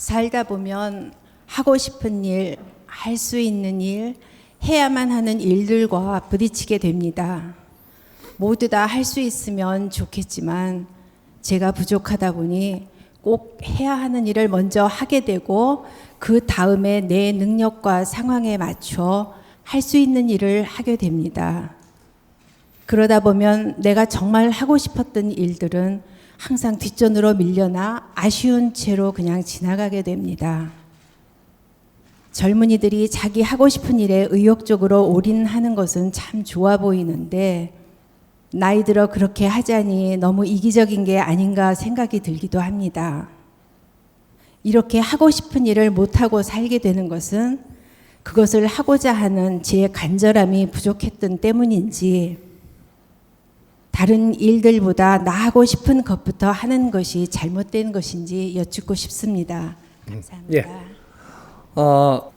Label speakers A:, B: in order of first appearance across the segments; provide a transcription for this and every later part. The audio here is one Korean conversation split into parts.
A: 살다 보면 하고 싶은 일, 할 수 있는 일, 해야만 하는 일들과 부딪히게 됩니다. 모두 다 할 수 있으면 좋겠지만 제가 부족하다 보니 꼭 해야 하는 일을 먼저 하게 되고 그 다음에 내 능력과 상황에 맞춰 할 수 있는 일을 하게 됩니다. 그러다 보면 내가 정말 하고 싶었던 일들은 항상 뒷전으로 밀려나 아쉬운 채로 그냥 지나가게 됩니다. 젊은이들이 자기 하고 싶은 일에 의욕적으로 올인하는 것은 참 좋아 보이는데 나이 들어 그렇게 하자니 너무 이기적인 게 아닌가 생각이 들기도 합니다. 이렇게 하고 싶은 일을 못하고 살게 되는 것은 그것을 하고자 하는 제 간절함이 부족했던 때문인지 다른 일들보다 나 하고 싶은 것부터 하는 것이 잘못된 것인지 여쭙고 싶습니다. 감사합니다.
B: 예.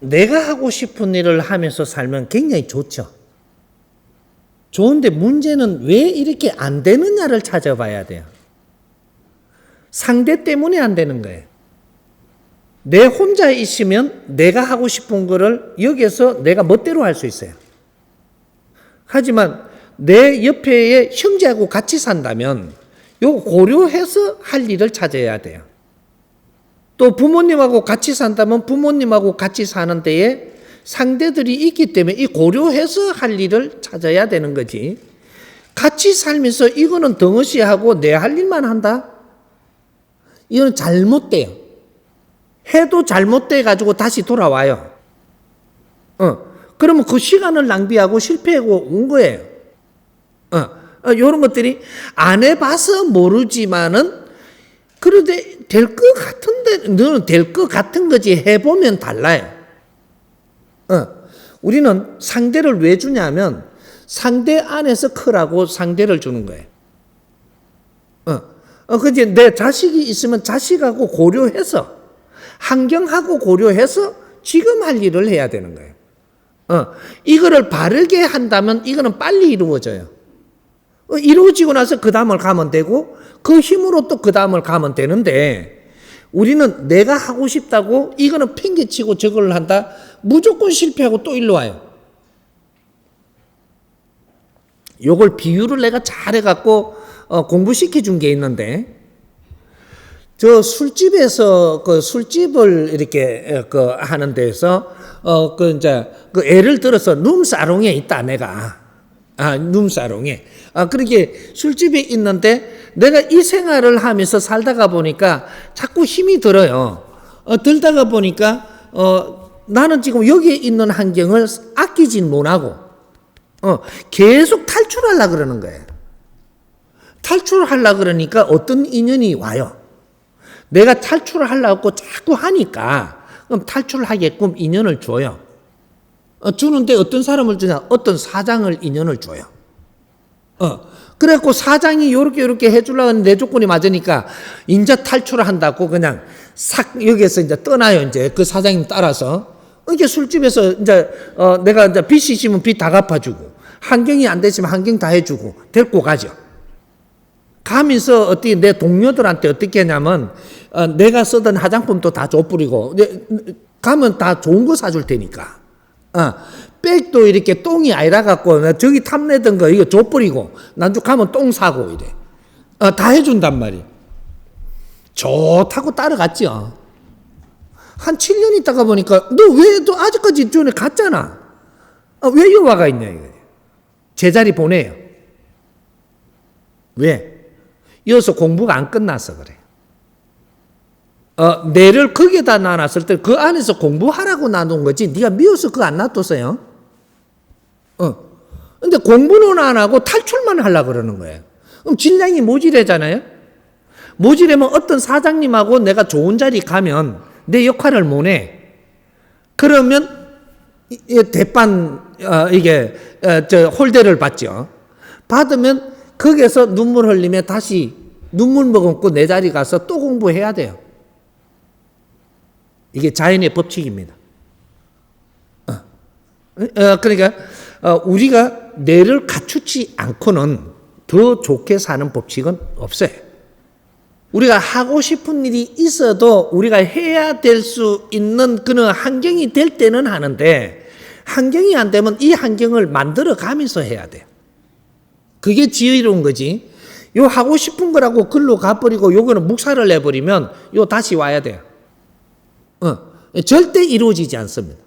B: 내가 하고 싶은 일을 하면서 살면 굉장히 좋죠. 좋은데 문제는 왜 이렇게 안 되느냐를 찾아봐야 돼요. 상대 때문에 안 되는 거예요. 내 혼자 있으면 내가 하고 싶은 거를 여기에서 내가 멋대로 할 수 있어요. 하지만 내 옆에 형제하고 같이 산다면 요거 고려해서 할 일을 찾아야 돼요. 또 부모님하고 같이 산다면 부모님하고 같이 사는 데에 상대들이 있기 때문에 이 고려해서 할 일을 찾아야 되는 거지. 같이 살면서 이거는 덩어시하고 내 할 일만 한다? 이건 잘못돼요. 해도 잘못돼 가지고 다시 돌아와요. 그러면 그 시간을 낭비하고 실패하고 온 거예요. 이런 것들이 안 해봐서 모르지만은 그런데 될 것 같은데 너는 될 것 같은 거지 해보면 달라요. 우리는 상대를 왜 주냐면 상대 안에서 크라고 상대를 주는 거예요. 그지 내 자식이 있으면 자식하고 고려해서 환경하고 고려해서 지금 할 일을 해야 되는 거예요. 이거를 바르게 한다면 이거는 빨리 이루어져요. 이루어지고 나서 그 다음을 가면 되고 그 힘으로 또 그 다음을 가면 되는데 우리는 내가 하고 싶다고 이거는 팽개치고 저걸 한다 무조건 실패하고 또 일로 와요. 요걸 비유를 내가 잘해갖고 공부시켜 준 게 있는데 저 술집에서 그 술집을 이렇게 하는 데서 이제 예를 들어서 룸사롱에 있다 내가 룸사롱에 그렇게 술집에 있는데 내가 이 생활을 하면서 살다가 보니까 자꾸 힘이 들어요. 들다가 보니까 나는 지금 여기에 있는 환경을 아끼진 못하고 계속 탈출하려고 그러는 거예요. 탈출하려고 그러니까 어떤 인연이 와요. 내가 탈출을 하려고 자꾸 하니까 그럼 탈출하게끔 인연을 줘요. 주는데 어떤 사람을 주냐? 어떤 사장을 인연을 줘요. 그래갖고 사장이 요렇게 해주려고 하는 내 조건이 맞으니까 인자 탈출을 한다고 그냥 싹 여기에서 이제 떠나요. 이제 그 사장님 따라서. 이렇게 술집에서 이제 내가 이제 빚이 있으면 빚 다 갚아주고 환경이 안 되시면 환경 다 해주고 데리고 가죠. 가면서 어떻게 내 동료들한테 어떻게 하냐면 내가 쓰던 화장품도 다 줘뿌리고 가면 다 좋은 거 사줄 테니까 백도 이렇게 똥이 아니라 갖고 저기 탐내던 거 이거 줘뿌리고 난주 가면 똥 사고 이래 다 해준단 말이야. 좋다고 따라갔죠. 한 7년 있다가 보니까 너 왜 또 아직까지 전에 갔잖아. 왜 여기 와가 있냐 이거예요. 제자리 보내요. 왜? 이어서 공부가 안 끝나서 그래요. 내를 거기에다 놔놨을 때 그 안에서 공부하라고 놔놓은 거지 네가 미워서 그거 안 놔뒀어요. 근데 공부는 안 하고 탈출만 하려고 그러는 거예요. 그럼 질량이 모질해잖아요. 모질하면 어떤 사장님하고 내가 좋은 자리 가면 내 역할을 못해. 그러면 대판 이게 저 홀대를 받죠. 받으면 거기에서 눈물 흘리며 다시 눈물 머금고 내 자리 가서 또 공부해야 돼요. 이게 자연의 법칙입니다. 그러니까 우리가 뇌를 갖추지 않고는 더 좋게 사는 법칙은 없어요. 우리가 하고 싶은 일이 있어도 우리가 해야 될 수 있는 그런 환경이 될 때는 하는데, 환경이 안 되면 이 환경을 만들어 가면서 해야 돼요. 그게 지혜로운 거지. 요 하고 싶은 거라고 글로 가버리고 요거는 묵살을 내버리면 요 다시 와야 돼요. 절대 이루어지지 않습니다.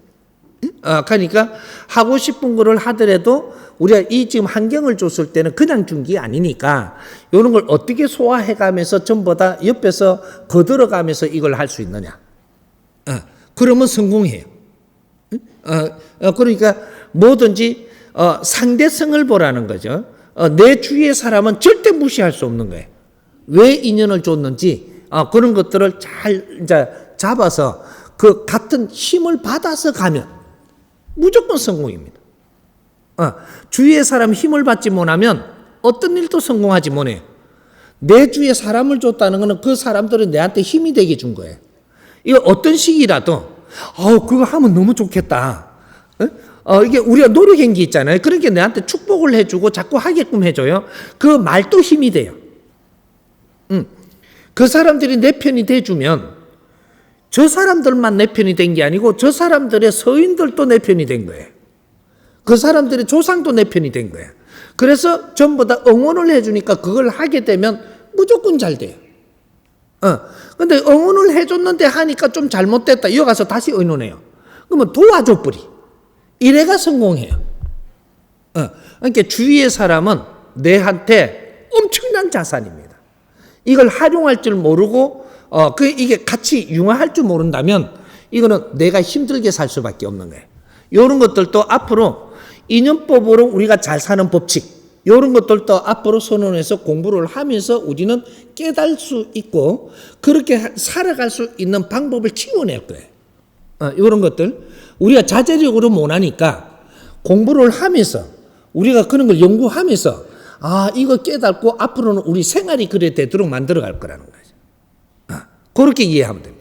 B: 그러니까 하고 싶은 거를 하더라도 우리가 이 지금 환경을 줬을 때는 그냥 준 게 아니니까 이런 걸 어떻게 소화해 가면서 전부 다 옆에서 거들어 가면서 이걸 할 수 있느냐. 그러면 성공해요. 그러니까 뭐든지 상대성을 보라는 거죠. 내 주위의 사람은 절대 무시할 수 없는 거예요. 왜 인연을 줬는지 그런 것들을 잘 이제 잡아서 그 같은 힘을 받아서 가면 무조건 성공입니다. 주위의 사람 힘을 받지 못하면 어떤 일도 성공하지 못해요. 내 주위에 사람을 줬다는 것은 그 사람들은 내한테 힘이 되게 준 거예요. 이거 어떤 식이라도 그거 하면 너무 좋겠다. 이게 우리가 노력한 게 있잖아요. 그러니까 내한테 축복을 해주고 자꾸 하게끔 해줘요. 그 말도 힘이 돼요. 그 사람들이 내 편이 돼주면 저 사람들만 내 편이 된 게 아니고 저 사람들의 서인들도 내 편이 된 거예요. 그 사람들의 조상도 내 편이 된 거예요. 그래서 전부 다 응원을 해주니까 그걸 하게 되면 무조건 잘 돼요. 근데 응원을 해줬는데 하니까 좀 잘못됐다. 이어가서 다시 의논해요. 그러면 도와줘 버리. 이래가 성공해요. 그러니까 주위의 사람은 내한테 엄청난 자산입니다. 이걸 활용할 줄 모르고 이게 같이 융화할 줄 모른다면 이거는 내가 힘들게 살 수밖에 없는 거예요. 이런 것들도 앞으로 인연법으로 우리가 잘 사는 법칙, 이런 것들도 앞으로 선언해서 공부를 하면서 우리는 깨달을 수 있고 그렇게 살아갈 수 있는 방법을 키워낼 거예요. 이런 것들 우리가 자제력으로 못하니까 공부를 하면서 우리가 그런 걸 연구하면서 이거 깨닫고 앞으로는 우리 생활이 그래 되도록 만들어 갈 거라는 거죠. 그렇게 이해하면 됩니다.